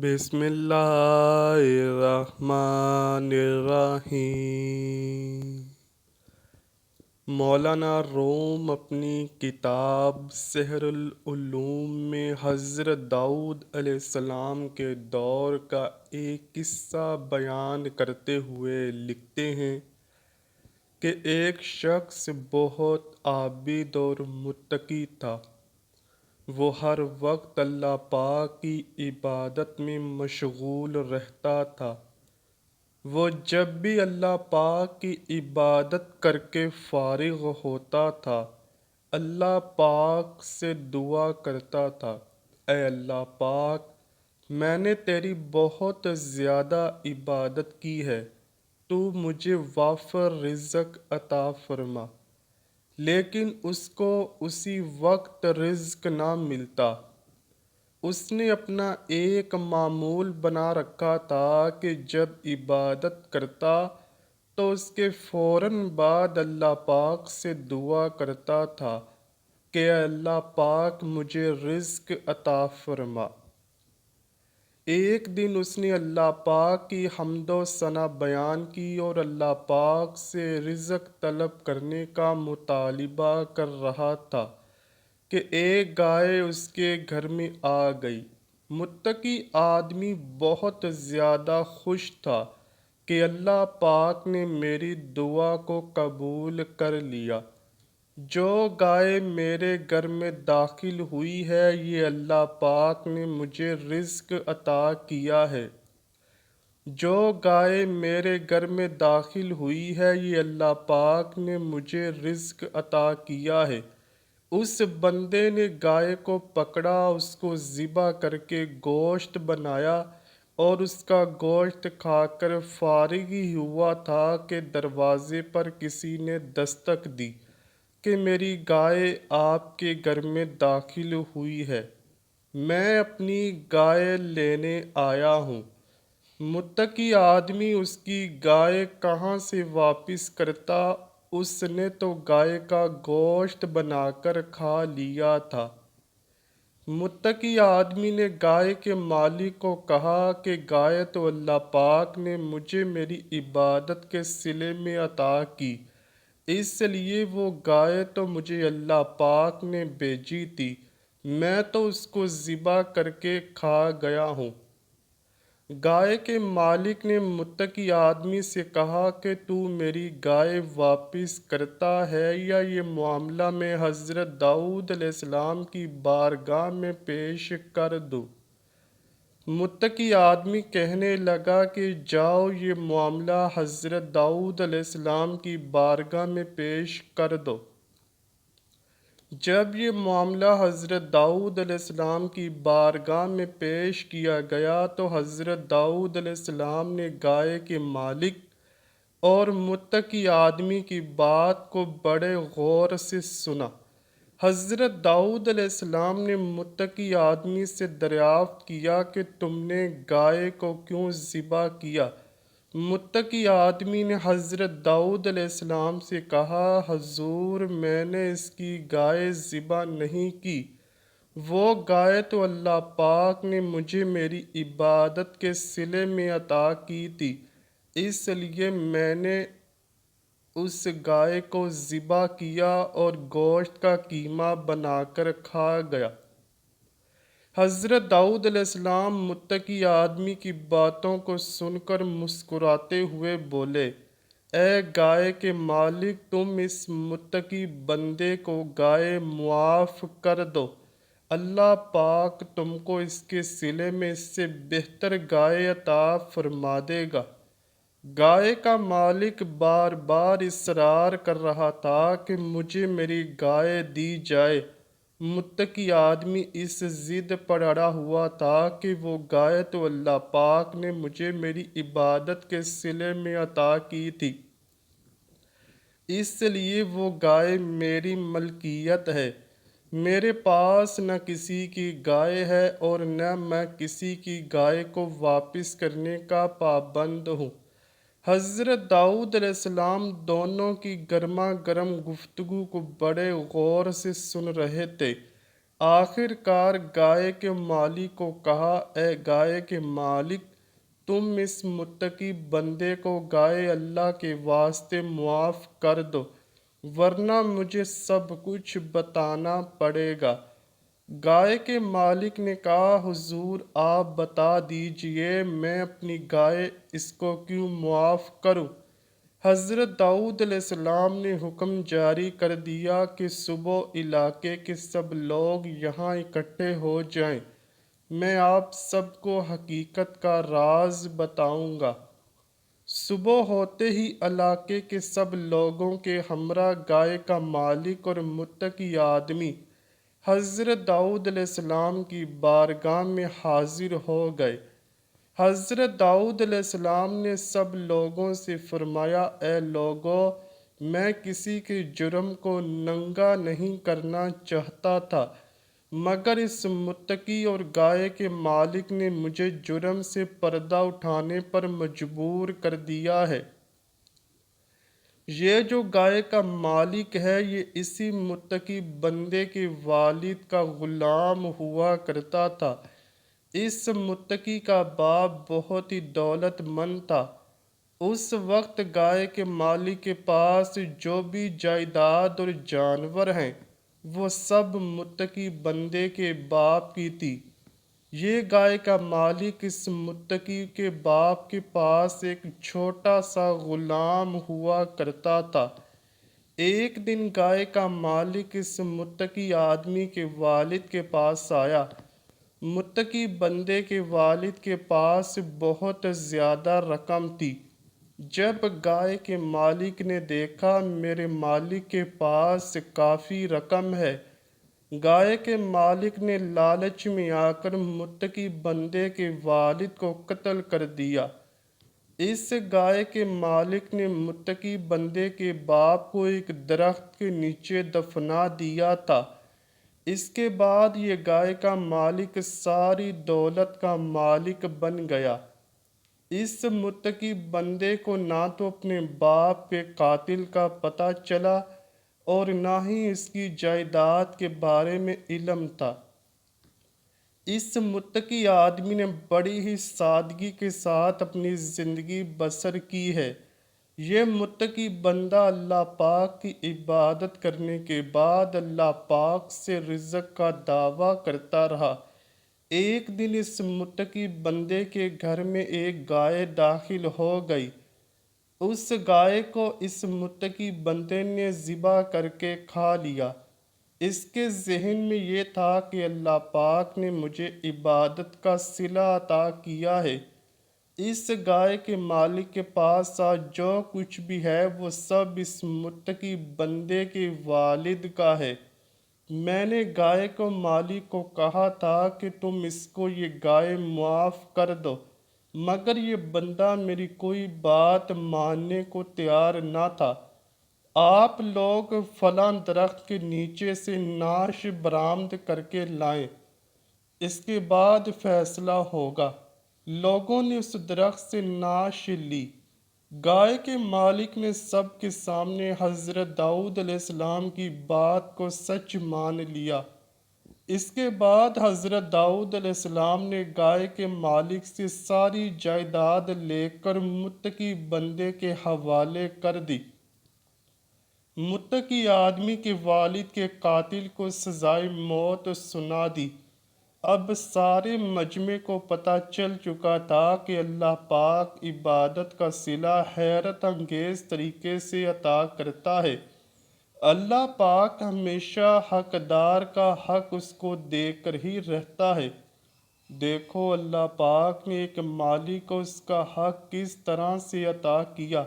بسم اللہ الرحمن الرحیم۔ مولانا روم اپنی کتاب سحر العلوم میں حضرت داؤد علیہ السلام کے دور کا ایک قصہ بیان کرتے ہوئے لکھتے ہیں کہ ایک شخص بہت عابد اور متقی تھا۔ وہ ہر وقت اللہ پاک کی عبادت میں مشغول رہتا تھا۔ وہ جب بھی اللہ پاک کی عبادت کر کے فارغ ہوتا تھا، اللہ پاک سے دعا کرتا تھا، اے اللہ پاک، میں نے تیری بہت زیادہ عبادت کی ہے، تو مجھے وافر رزق عطا فرما۔ لیکن اس کو اسی وقت رزق نہ ملتا۔ اس نے اپنا ایک معمول بنا رکھا تھا کہ جب عبادت کرتا تو اس کے فوراً بعد اللہ پاک سے دعا کرتا تھا کہ اے اللہ پاک مجھے رزق عطا فرما۔ ایک دن اس نے اللہ پاک کی حمد و ثنا بیان کی اور اللہ پاک سے رزق طلب کرنے کا مطالبہ کر رہا تھا کہ ایک گائے اس کے گھر میں آ گئی۔ متقی آدمی بہت زیادہ خوش تھا کہ اللہ پاک نے میری دعا کو قبول کر لیا۔ جو گائے میرے گھر میں داخل ہوئی ہے، یہ اللہ پاک نے مجھے رزق عطا کیا ہے۔ جو گائے میرے گھر میں داخل ہوئی ہے، یہ اللہ پاک نے مجھے رزق عطا کیا ہے۔ اس بندے نے گائے کو پکڑا، اس کو ذبح کر کے گوشت بنایا اور اس کا گوشت کھا کر فارغ ہی ہوا تھا کہ دروازے پر کسی نے دستک دی کہ میری گائے آپ کے گھر میں داخل ہوئی ہے، میں اپنی گائے لینے آیا ہوں۔ متقی آدمی اس کی گائے کہاں سے واپس کرتا؟ اس نے تو گائے کا گوشت بنا کر کھا لیا تھا۔ متقی آدمی نے گائے کے مالک کو کہا کہ گائے تو اللہ پاک نے مجھے میری عبادت کے صلے میں عطا کی، اس لیے وہ گائے تو مجھے اللہ پاک نے بھیجی تھی، میں تو اس کو ذبح کر کے کھا گیا ہوں۔ گائے کے مالک نے متقی آدمی سے کہا کہ تو میری گائے واپس کرتا ہے یا یہ معاملہ میں حضرت داؤد علیہ السلام کی بارگاہ میں پیش کر دوں؟ متقی آدمی کہنے لگا کہ جاؤ، یہ معاملہ حضرت داؤد علیہ السلام کی بارگاہ میں پیش کر دو۔ جب یہ معاملہ حضرت داؤد علیہ السلام کی بارگاہ میں پیش کیا گیا تو حضرت داؤد علیہ السلام نے گائے کے مالک اور متقی آدمی کی بات کو بڑے غور سے سنا۔ حضرت داؤد علیہ السلام نے متقی آدمی سے دریافت کیا کہ تم نے گائے کو کیوں ذبح کیا؟ متقی آدمی نے حضرت داؤد علیہ السلام سے کہا، حضور، میں نے اس کی گائے ذبح نہیں کی، وہ گائے تو اللہ پاک نے مجھے میری عبادت کے صلے میں عطا کی تھی، اس لیے میں نے اس گائے کو ذبح کیا اور گوشت کا قیمہ بنا کر کھا گیا۔ حضرت داؤد علیہ السلام متقی آدمی کی باتوں کو سن کر مسکراتے ہوئے بولے، اے گائے کے مالک، تم اس متقی بندے کو گائے معاف کر دو، اللہ پاک تم کو اس کے صلے میں اس سے بہتر گائے عطا فرما دے گا۔ گائے کا مالک بار بار اصرار کر رہا تھا کہ مجھے میری گائے دی جائے۔ متقی آدمی اس ضد پر اڑا ہوا تھا کہ وہ گائے تو اللہ پاک نے مجھے میری عبادت کے صلے میں عطا کی تھی، اس لیے وہ گائے میری ملکیت ہے، میرے پاس نہ کسی کی گائے ہے اور نہ میں کسی کی گائے کو واپس کرنے کا پابند ہوں۔ حضرت داؤد علیہ السلام دونوں کی گرما گرم گفتگو کو بڑے غور سے سن رہے تھے۔ آخر کار گائے کے مالک کو کہا، اے گائے کے مالک، تم اس متقی بندے کو گائے اللہ کے واسطے معاف کر دو، ورنہ مجھے سب کچھ بتانا پڑے گا۔ گائے کے مالک نے کہا، حضور آپ بتا دیجئے میں اپنی گائے اس کو کیوں معاف کروں؟ حضرت داؤد علیہ السلام نے حکم جاری کر دیا کہ صبح علاقے کے سب لوگ یہاں اکٹھے ہو جائیں، میں آپ سب کو حقیقت کا راز بتاؤں گا۔ صبح ہوتے ہی علاقے کے سب لوگوں کے ہمراہ گائے کا مالک اور متقی آدمی حضرت داؤد علیہ السلام کی بارگاہ میں حاضر ہو گئے۔ حضرت داؤد علیہ السلام نے سب لوگوں سے فرمایا، اے لوگو، میں کسی کے جرم کو ننگا نہیں کرنا چاہتا تھا، مگر اس متقی اور گائے کے مالک نے مجھے جرم سے پردہ اٹھانے پر مجبور کر دیا ہے۔ یہ جو گائے کا مالک ہے یہ اسی متقی بندے کے والد کا غلام ہوا کرتا تھا۔ اس متقی کا باپ بہت ہی دولت مند تھا۔ اس وقت گائے کے مالک کے پاس جو بھی جائیداد اور جانور ہیں وہ سب متقی بندے کے باپ کی تھی۔ یہ گائے کا مالک اس متقی کے باپ کے پاس ایک چھوٹا سا غلام ہوا کرتا تھا۔ ایک دن گائے کا مالک اس متقی آدمی کے والد کے پاس آیا۔ متقی بندے کے والد کے پاس بہت زیادہ رقم تھی۔ جب گائے کے مالک نے دیکھا میرے مالک کے پاس کافی رقم ہے، گائے کے مالک نے لالچ میں آ کر متقی بندے کے والد کو قتل کر دیا۔ اس گائے کے مالک نے متقی بندے کے باپ کو ایک درخت کے نیچے دفنا دیا تھا۔ اس کے بعد یہ گائے کا مالک ساری دولت کا مالک بن گیا۔ اس متقی بندے کو نہ تو اپنے باپ کے قاتل کا پتہ چلا اور نہ ہی اس کی جائیداد کے بارے میں علم تھا۔ اس متقی آدمی نے بڑی ہی سادگی کے ساتھ اپنی زندگی بسر کی ہے۔ یہ متقی بندہ اللہ پاک کی عبادت کرنے کے بعد اللہ پاک سے رزق کا دعویٰ کرتا رہا۔ ایک دن اس متقی بندے کے گھر میں ایک گائے داخل ہو گئی۔ اس گائے کو اس متقی بندے نے ذبح کر کے کھا لیا۔ اس کے ذہن میں یہ تھا کہ اللہ پاک نے مجھے عبادت کا صلہ عطا کیا ہے۔ اس گائے کے مالک کے پاس آج جو کچھ بھی ہے وہ سب اس متقی بندے کے والد کا ہے۔ میں نے گائے کو مالک کو کہا تھا کہ تم اس کو یہ گائے معاف کر دو، مگر یہ بندہ میری کوئی بات ماننے کو تیار نہ تھا۔ آپ لوگ فلاں درخت کے نیچے سے نعش برآمد کر کے لائیں، اس کے بعد فیصلہ ہوگا۔ لوگوں نے اس درخت سے نعش لی۔ گائے کے مالک نے سب کے سامنے حضرت داؤد علیہ السلام کی بات کو سچ مان لیا۔ اس کے بعد حضرت داؤد علیہ السلام نے گائے کے مالک سے ساری جائیداد لے کر متقی بندے کے حوالے کر دی۔ متقی آدمی کے والد کے قاتل کو سزائے موت سنا دی۔ اب سارے مجمع کو پتہ چل چکا تھا کہ اللہ پاک عبادت کا صلہ حیرت انگیز طریقے سے عطا کرتا ہے۔ اللہ پاک ہمیشہ حقدار کا حق اس کو دے کر ہی رہتا ہے۔ دیکھو اللہ پاک نے ایک مالی کو اس کا حق کس طرح سے عطا کیا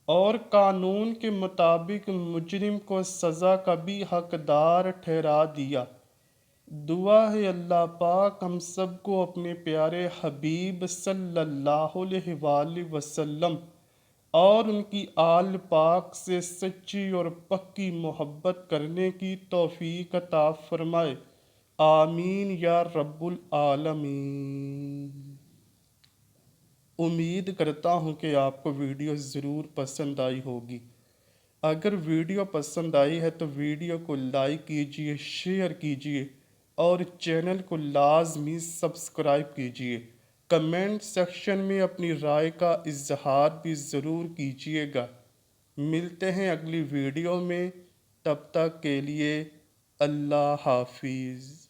اور قانون کے مطابق مجرم کو سزا کا بھی حقدار ٹھہرا دیا۔ دعا ہے اللہ پاک ہم سب کو اپنے پیارے حبیب صلی اللہ علیہ وآلہ وسلم اور ان کی آل پاک سے سچی اور پکی محبت کرنے کی توفیق عطا فرمائے، آمین یا رب العالمین۔ امید کرتا ہوں کہ آپ کو ویڈیو ضرور پسند آئی ہوگی۔ اگر ویڈیو پسند آئی ہے تو ویڈیو کو لائک کیجئے، شیئر کیجئے اور چینل کو لازمی سبسکرائب کیجیے۔ کمنٹ سیکشن میں اپنی رائے کا اظہار بھی ضرور کیجیے گا۔ ملتے ہیں اگلی ویڈیو میں، تب تک کے لیے اللہ حافظ۔